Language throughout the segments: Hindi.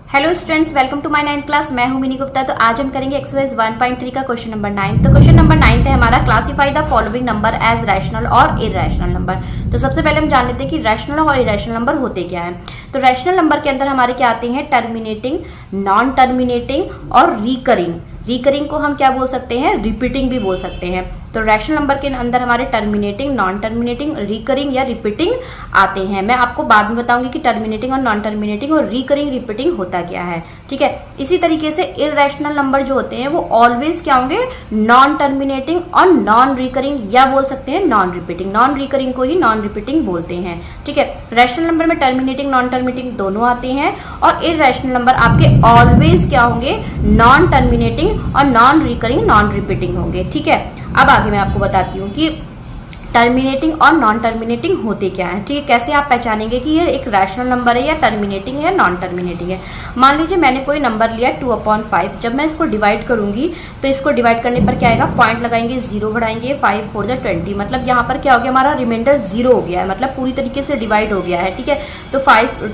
Hello students, welcome to my 9th class. मैं हूं मिनी गुप्ता। तो आज हम करेंगे एक्सरसाइज 1.3 का क्वेश्चन नंबर 9। तो क्वेश्चन नंबर 9 है हमारा, classify the following number as rational और इरेशनल नंबर। तो सबसे पहले हम जान लेते हैं कि रैशनल और इरेशनल नंबर होते क्या हैं। तो रैशनल नंबर के अंदर हमारे क्या आते हैं, टर्मिनेटिंग, नॉन टर्मिनेटिंग और रिकरिंग। रिकरिंग को हम क्या बोल सकते हैं, रिपीटिंग भी बोल सकते हैं। तो रैशनल नंबर के अंदर हमारे टर्मिनेटिंग, नॉन टर्मिनेटिंग, रिकरिंग या रिपीटिंग आते हैं। मैं आपको बाद में बताऊंगी कि टर्मिनेटिंग और नॉन टर्मिनेटिंग और रिकरिंग रिपीटिंग होता क्या है, ठीक है। इसी तरीके से इररेशनल नंबर जो होते हैं वो ऑलवेज क्या होंगे, नॉन टर्मिनेटिंग और नॉन रिकरिंग या बोल सकते हैं नॉन रिपीटिंग। नॉन रिकरिंग को ही नॉन रिपीटिंग बोलते हैं, ठीक है। रैशनल नंबर में टर्मिनेटिंग, नॉन टर्मिनेटिंग दोनों आते हैं और इररेशनल नंबर आपके ऑलवेज क्या होंगे, नॉन टर्मिनेटिंग और नॉन रिकरिंग, नॉन रिपीटिंग होंगे, ठीक है। अब आगे मैं आपको बताती हूँ कि टर्मिनेटिंग और नॉन टर्मिनेटिंग होते क्या है, ठीक है। कैसे आप पहचानेंगे कि ये एक रैशनल नंबर है या टर्मिनेटिंग है, नॉन टर्मिनेटिंग है। मान लीजिए मैंने कोई नंबर लिया 2/5। जब मैं इसको डिवाइड करूंगी तो इसको डिवाइड करने पर क्या आएगा, पॉइंट लगाएंगे, 0 बढ़ाएंगे, 5 4 20, मतलब यहाँ पर क्या हो गया, हमारा रिमाइंडर 0 हो गया है, मतलब पूरी तरीके से डिवाइड हो गया है, ठीक है। तो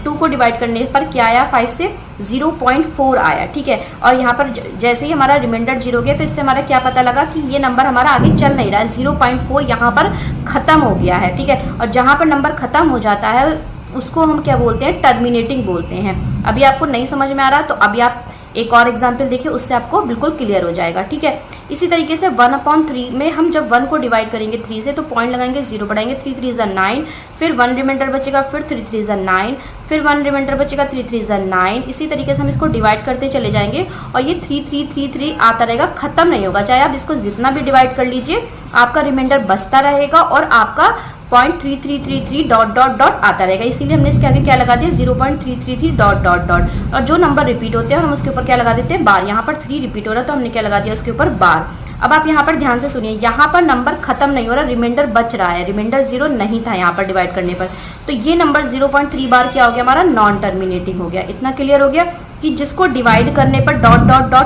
2 को डिवाइड करने पर क्या आया, 5 से 0.4 आया, ठीक है। और यहाँ पर जैसे ही हमारा रिमाइंडर 0 हो गया तो इससे हमारा क्या पता लगा कि ये नंबर हमारा आगे चल नहीं रहा है, 0.4 यहाँ पर खत्म हो गया है, ठीक है। और जहां पर नंबर खत्म हो जाता है उसको हम क्या बोलते हैं, टर्मिनेटिंग बोलते हैं। अभी आपको नहीं समझ में आ रहा तो अभी आप एक और एग्जाम्पल देखिए, उससे आपको बिल्कुल क्लियर हो जाएगा, ठीक है। इसी तरीके से 1/3 में हम जब 1 को डिवाइड करेंगे 3 से तो पॉइंट लगाएंगे, 0 बढ़ाएंगे, 3 3 = 9, फिर 1 रिमाइंडर बचेगा, फिर 3 3 = 9, फिर 1 रिमाइंडर बचेगा, 3 3 = 9। इसी तरीके से हम इसको डिवाइड करते चले जाएंगे और ये 3 3 3 3 आता रहेगा, खत्म नहीं होगा। चाहे आप इसको जितना भी डिवाइड कर लीजिए आपका रिमाइंडर बचता रहेगा और आपका 0.3333 ... आता रहेगा। इसीलिए हमने इसके आगे क्या लगा दिया, 0.333 ... और जो नंबर रिपीट होते हैं हम उसके ऊपर क्या लगा देते हैं, बार। यहाँ पर 3 रिपीट हो रहा है तो हमने क्या लगा दिया, उसके ऊपर बार। अब आप यहाँ पर ध्यान से सुनिए, यहाँ पर नंबर खत्म नहीं हो रहा, रिमाइंडर बच रहा है, रिमाइंडर 0 नहीं था यहाँ पर डिवाइड करने पर। तो ये नंबर 0.3 बार क्या हो गया, हमारा नॉन टर्मिनेटिंग हो गया। इतना क्लियर हो गया कि जिसको डिवाइड करने पर ...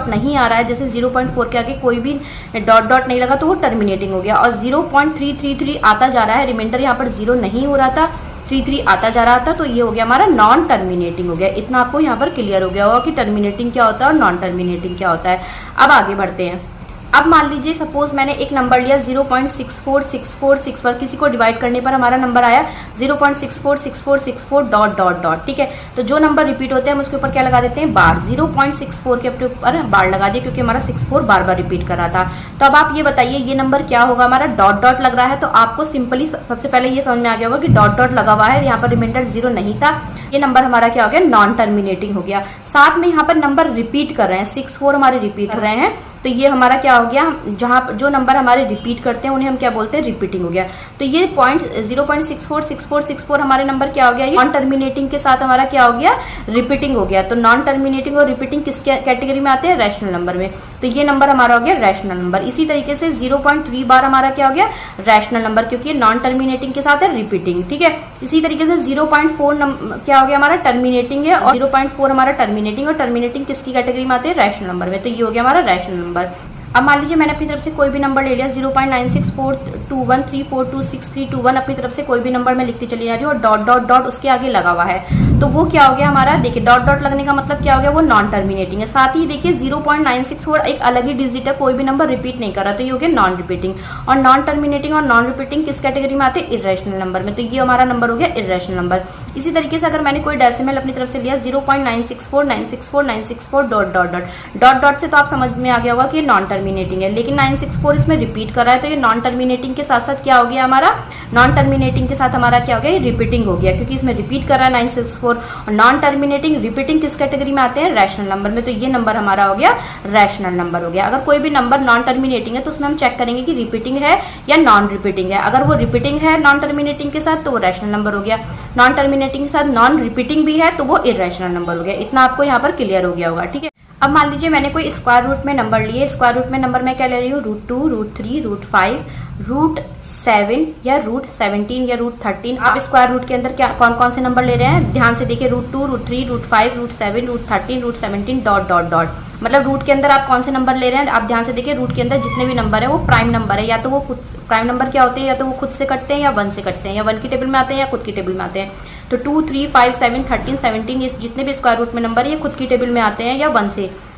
नहीं आ रहा है, जैसे 0.4 के आगे कोई भी ... नहीं लगा तो वो टर्मिनेटिंग हो गया। और 0.333 आता जा रहा है, रिमाइंडर यहाँ पर 0 नहीं हो रहा था, 3 आता जा रहा था, तो ये हो गया हमारा नॉन टर्मिनेटिंग हो गया। इतना आपको यहाँ पर क्लियर हो गया होगा कि टर्मिनेटिंग क्या होता है और नॉन टर्मिनेटिंग क्या होता है। अब आगे बढ़ते हैं। अब मान लीजिए सपोज मैंने एक नंबर लिया 0.646464, किसी को डिवाइड करने पर हमारा नंबर आया 0.646464 ... ठीक है। तो जो नंबर रिपीट होते हैं हम उसके ऊपर क्या लगा देते हैं, बार। 0.64 के ऊपर बार लगा दिया क्योंकि हमारा 64 बार बार रिपीट कर रहा था। तो अब आप ये बताइए ये नंबर क्या होगा, हमारा ... लग रहा है। तो आपको सिंपली सबसे पहले ये समझ में आ गया होगा कि ... लगा हुआ है, यहाँ पर रिमाइंडर 0 नहीं था, ये नंबर हमारा क्या हो गया, नॉन टर्मिनेटिंग हो गया। साथ में यहाँ पर नंबर रिपीट कर रहे हैं, 64 हमारे रिपीट कर रहे हैं, तो ये हमारा क्या हो गया, जहां जो नंबर हमारे रिपीट करते हैं उन्हें हम क्या बोलते हैं, रिपीटिंग हो गया। तो ये 0.646464 हमारे नंबर क्या हो गया, ये नॉन टर्मिनेटिंग के साथ हमारा क्या हो गया, रिपीटिंग हो गया। तो नॉन टर्मिनेटिंग और रिपीटिंग किस कैटेगरी में आते हैं, रैशनल नंबर में। तो ये नंबर हमारा हो गया रैशनल नंबर। इसी तरीके से 0.3 बार हमारा क्या हो गया, रैशनल नंबर, क्योंकि नॉन टर्मिनेटिंग के साथ है रिपीटिंग, ठीक है। इसी तरीके से 0.4 क्या हो गया, हमारा टर्मिनेटिंग है, और 0.4 हमारा टर्मिनेटिंग, और टर्मिनेटिंग किसकी कैटेगरी में आते हैं, रैशनल नंबर में। तो ये हो गया हमारा रैशनल नंबर। अब मान लीजिए मैंने अपनी तरफ से कोई भी नंबर ले लिया, 0.964213426321, अपनी तरफ से कोई भी नंबर मैं लिखती चली जा रही हूँ और ... उसके आगे लगा हुआ है, तो वो क्या हो गया हमारा, देखिए ... लगने का मतलब क्या हो गया, वो नॉन टर्मिनेटिंग है। साथ ही देखिए 0.964 एक अलग ही डिजिट है, कोई भी नंबर रिपीट नहीं कर रहा, तो ये हो गया नॉन रिपीटिंग। और नॉन टर्मिनेटिंग और नॉन रिपीटिंग किस कैटेगरी में आते हैं, इररेशनल नंबर में। तो ये हमारा नंबर हो गया इररेशनल नंबर। इसी तरीके से अगर मैंने कोई डेसिमल अपनी तरफ से लिया 0.964964964 ... से तो आप समझ में आ गया होगा कि नॉन टर्मिनेटिंग है, लेकिन 964 इसमें रिपीट कर रहा है, तो ये नॉन टर्मिनेटिंग के साथ साथ क्या हो गया हमारा, नॉन टर्मिनेटिंग के साथ हमारा क्या हो गया, ये रिपीटिंग हो गया, क्योंकि इसमें रिपीट कर रहा है 964। और नॉन टर्मिनेटिंग रिपीटिंग किस कैटेगरी में आते हैं, रैशनल नंबर में। तो ये नंबर हमारा हो गया रैशनल नंबर हो गया। अगर कोई भी नंबर नॉन टर्मिनेटिंग है तो उसमें हम चेक करेंगे कि रिपीटिंग है या नॉन रिपीटिंग है। अगर वो रिपीटिंग है नॉन टर्मिनेटिंग के साथ तो वो रैशनल नंबर हो गया, नॉन टर्मिनेटिंग के साथ नॉन रिपीटिंग भी है तो वो इररेशनल नंबर हो गया। इतना आपको यहाँ पर क्लियर हो गया होगा, ठीक है। अब मान लीजिए मैंने कोई स्क्वायर रूट में नंबर लिए, स्क्वायर रूट में नंबर मैं क्या ले रही हूँ, √2, √3, √5, √7 या √17 या √13। आप स्क्वायर रूट के अंदर क्या कौन कौन से नंबर ले रहे हैं, ध्यान से देखिए, √2, √3, √5, √7, √13, √17 ... मतलब रूट के अंदर आप कौन से नंबर ले रहे हैं, आप ध्यान से देखिए, रूट के अंदर जितने भी नंबर है वो प्राइम नंबर है, या तो वो खुद प्राइम नंबर क्या होते हैं, या तो वो खुद से कटते हैं या 1 से कटते हैं, या 1 की टेबल में आते हैं या खुद की टेबल में आते हैं। तो 2, 3, 5, 7, 13, 17 ये जितने भी स्क्वायर रूट में नंबर है ये खुद की टेबल में आते हैं या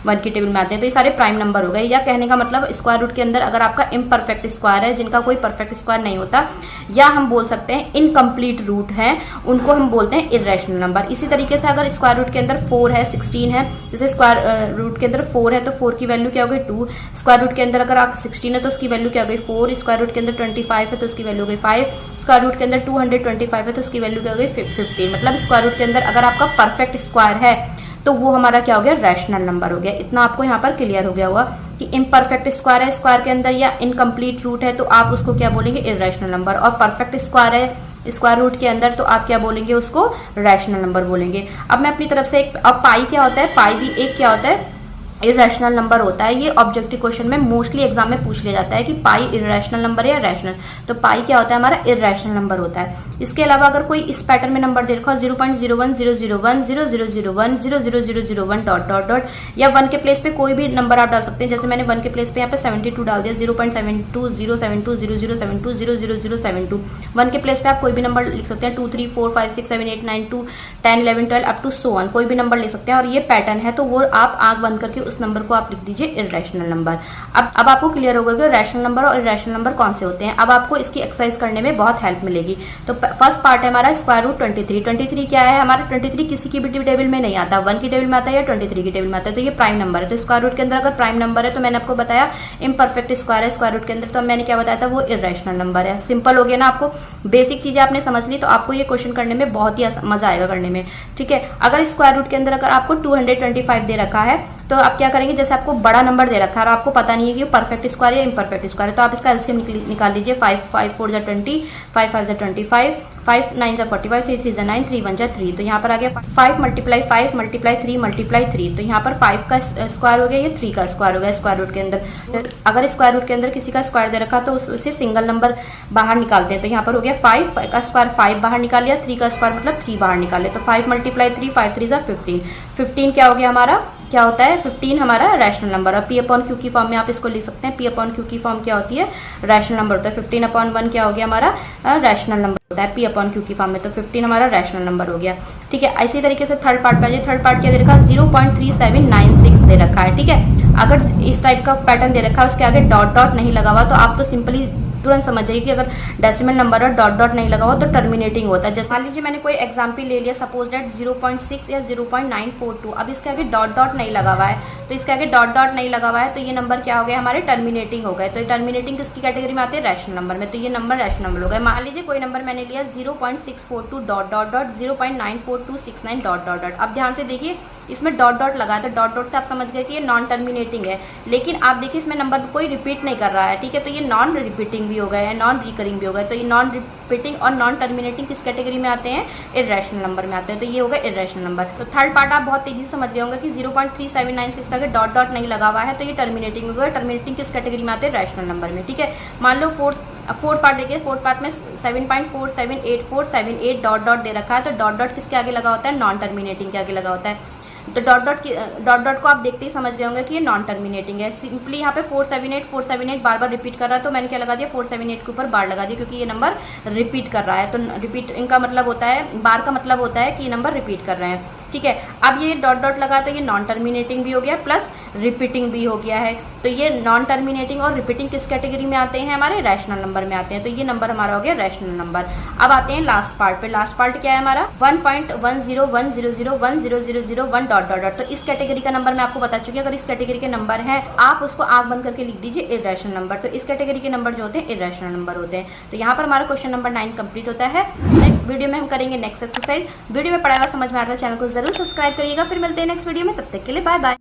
1 की टेबल में आते हैं, तो ये सारे प्राइम नंबर हो गए। या कहने का मतलब स्क्वायर रूट के अंदर अगर आपका इम्परफेक्ट स्क्वायर है, जिनका कोई परफेक्ट स्क्वायर नहीं होता, या हम बोल सकते हैं इनकम्प्लीट रूट है, उनको हम बोलते हैं इर्रेशनल नंबर। इसी तरीके से अगर स्क्वायर रूट के अंदर 4 है, 16 है, जैसे स्क्वायर रूट के अंदर 4 है तो 4 की वैल्यू क्या हो गई 2, स्क्वायर रूट के अंदर अगर आप 16 है तो उसकी वैल्यू क्या हो गई 4, स्क्वायर रूट के अंदर 25 है तो उसकी वैल्यू हो गई 5, स्क्वायर रूट के अंदर 225 है तो उसकी वैल्यू क्या हो गई 15। मतलब स्क्वायर रूट के अंदर अगर आपका परफेक्ट स्क्वायर है तो वो हमारा क्या हो गया रैशनल नंबर हो गया। इतना आपको यहाँ पर क्लियर हो गया होगा कि इम्परफेक्ट स्क्वायर है स्क्वायर के अंदर या इनकम्प्लीट रूट है तो आप उसको क्या बोलेंगे इर्रेशनल नंबर, और परफेक्ट स्क्वायर है स्क्वायर रूट के अंदर तो आप क्या बोलेंगे उसको रैशनल नंबर बोलेंगे। अब मैं अपनी तरफ से अब पाई क्या होता है, पाई भी एक क्या होता है इर्रेशनल नंबर होता है। ये ऑब्जेक्टिव क्वेश्चन में मोस्टली एग्जाम में पूछ लिया जाता है कि पाई इर्रेशनल नंबर है या रैशनल, तो पाई क्या होता है हमारा इर्रेशनल नंबर होता है। इसके अलावा अगर कोई इस पैटर्न में नंबर दे रखा हो 0.01001 0001 00001 डॉट डॉट डॉट, या 1 के प्लेस पे कोई भी नंबर आप डाल सकते हैं। जैसे मैंने 1 के प्लेस पे यहाँ पे 72 डाल दिया, 0.72 072 0072 00072। 1 के प्लेस पे आप कोई भी नंबर लिख सकते हैं 2 3 4 5 6 7 8 9 2 10 11 12 अप टू सो ऑन, कोई भी नंबर ले सकते हैं। और ये पैटर्न है तो वो आप आंख बंद करके उस नंबर को आप लिख दीजिए इर्रेशनल नंबर। अब आपको क्लियर होगा कि रैशनल नंबर और इर्रेशनल नंबर कौन से होते हैं। अब आपको इसकी एक्सरसाइज करने में बहुत हेल्प मिलेगी। तो फर्स्ट पार्ट है हमारा स्क्वायर रूट 23। 23 क्या है हमारा, 23 किसी की भी टेबल में नहीं आता, 1 की टेबल में आता है या 23 की टेबल में आता है, तो ये प्राइम नंबर है। तो स्क्वायर रूट के अंदर अगर प्राइम नंबर है तो मैंने आपको बताया इम्परफेक्ट स्क्वायर है स्क्वायर रूट के अंदर, तो मैंने क्या बताया था वो इर्रेशनल नंबर है। सिंपल हो गया ना, आपको बेसिक चीजें आपने समझ ली तो आपको ये क्वेश्चन करने में बहुत ही मजा आएगा करने में। ठीक है, अगर स्क्वायर रूट के अंदर अगर आपको 225 दे रखा है तो आप क्या करेंगे, जैसे आपको बड़ा नंबर दे रखा है और आपको पता नहीं है कि परफेक्ट स्क्वायर या इम्परफेक्ट स्क्वायर है, तो आप इसका एलसीएम निकाल लीजिए। 5 5 4 जा 20, 5 5 जा 25, 5 9 जा 45, 3 3 जा 9, 3 1 जा 3। तो यहाँ पर आ गया 5 मल्टीप्लाई 5 मल्टीप्लाई 3 मल्टीप्लाई 3, तो यहाँ पर 5 का स्क्वायर हो गया, ये 3 का स्क्वायर हो गया स्क्वायर रूट के अंदर। अगर स्क्वायर रूट के अंदर किसी का स्क्वायर दे रखा तो उसे सिंगल नंबर बाहर निकालते हैं, तो यहाँ पर हो गया 5 का स्क्वायर 5 बाहर निकाल लिया, 3 का स्क्वायर मतलब 3 बाहर निकाले, तो 5 मल्टीप्लाई 3 5 3 जा 15। 15 क्या हो गया हमारा, क्या होता है 15 हमारा रैशनल नंबर। और P अपॉन Q की फॉर्म में आप इसको लिख सकते हैं। P अपॉन Q की फॉर्म क्या होती है रैशनल नंबर होता है। 15 अपॉन 1 क्या हो गया हमारा रैशनल नंबर होता है P अपॉन Q की फॉर्म में, तो 15 हमारा रैशनल नंबर हो गया। ठीक है, इसी तरीके से थर्ड पार्ट पे, थर्ड पार्ट क्या दे रखा है 0.3796 दे रखा है। ठीक है, अगर इस टाइप का पैटर्न दे रखा है उसके आगे डॉट डॉट नहीं लगा हुआ तो आप तो सिंपली तुरंत समझ जाइए कि अगर डेसिमल नंबर और डॉट डॉट नहीं लगा हुआ तो टर्मिनेटिंग होता है। जैसे मान लीजिए मैंने कोई एग्जांपल ले लिया, सपोज दैट 0.6 या 0.942, अब इसके आगे डॉट डॉट नहीं लगा हुआ है, तो इसके आगे डॉट डॉट नहीं लगा हुआ है तो ये नंबर क्या हो गया हमारे टर्मिनेटिंग हो गए। तो टर्मिनेटिंग किसकी कैटेगरी में आते हैं रैशनल नंबर में, तो ये नंबर रैशनल नंबर हो गए। मान लीजिए कोई नंबर मैंने लिया 0.642 dot dot dot 0.94269 dot dot dot. अब ध्यान से देखिए इसमें डॉट डॉट लगा है तो डॉट डॉट से आप समझ गए कि ये नॉन टर्मिनेटिंग है, लेकिन आप देखिए इसमें नंबर कोई रिपीट नहीं कर रहा है। ठीक है, तो ये नॉन रिपीटिंग भी हो गए हैं, नॉन रिकरिंग भी हो गए, तो ये नॉन रिपीटिंग और नॉन टर्मिनेटिंग किस कैटेगरी में आते हैं इर्रेशनल नंबर में आते हैं, तो ये होगा इर्रेशनल नंबर। तो थर्ड पार्ट आप बहुत तेजी से समझ गए होंगे कि 0.3796 तक डॉट डॉट नहीं लगा हुआ है तो ये टर्मिनेटिंग होगा। टर्मिनेटिंग किस कैटेगरी में आते हैं रैशनल नंबर में। ठीक है, मान लो फोर्थ पार्ट देखिए, फोर्थ पार्ट में 7.47848 डॉट डॉट दे रखा है, तो डॉट डॉट किसके आगे लगा होता है नॉन टर्मिनेटिंग के आगे लगा होता है। तो डॉट डॉट को आप देखते ही समझ गए होंगे कि ये नॉन टर्मिनेटिंग है। सिंपली यहाँ पे 478 बार बार रिपीट कर रहा है तो मैंने क्या लगा दिया 478 के ऊपर बार लगा दिया, क्योंकि ये नंबर रिपीट कर रहा है। तो रिपीट इनका मतलब होता है, बार का मतलब होता है कि ये नंबर रिपीट कर रहे हैं। ठीक है, अब ये डॉट डॉट लगा तो ये नॉन टर्मिनेटिंग भी हो गया प्लस रिपीटिंग भी हो गया है। तो ये नॉन टर्मिनेटिंग और रिपीटिंग किस कैटेगरी में आते हैं हमारे रैशनल नंबर में आते हैं, तो ये नंबर हमारा हो गया रैशनल नंबर। अब आते हैं लास्ट पार्ट पे। लास्ट पार्ट क्या है हमारा 1.10100100001 डॉट डॉट डॉट। तो इस कैटेगरी का नंबर मैं आपको बता चुकी हूँ। अगर इस कैटेगरी के नंबर है आप उसको आंख बंद करके लिख दीजिए इर्रेशनल नंबर। तो इस कैटेगरी के नंबर जो होते हैं इर्रेशनल नंबर होते हैं। तो यहाँ पर हमारा क्वेश्चन नंबर 9 कंप्लीट होता है। नेक्स्ट वीडियो में हम करेंगे नेक्स्ट एक्सरसाइज। वीडियो में पढ़ाया हुआ समझ में आ रहा है चैनल को जरूर सब्सक्राइब करिएगा। फिर मिलते हैं नेक्स्ट वीडियो में, तब तक के लिए बाय बाय।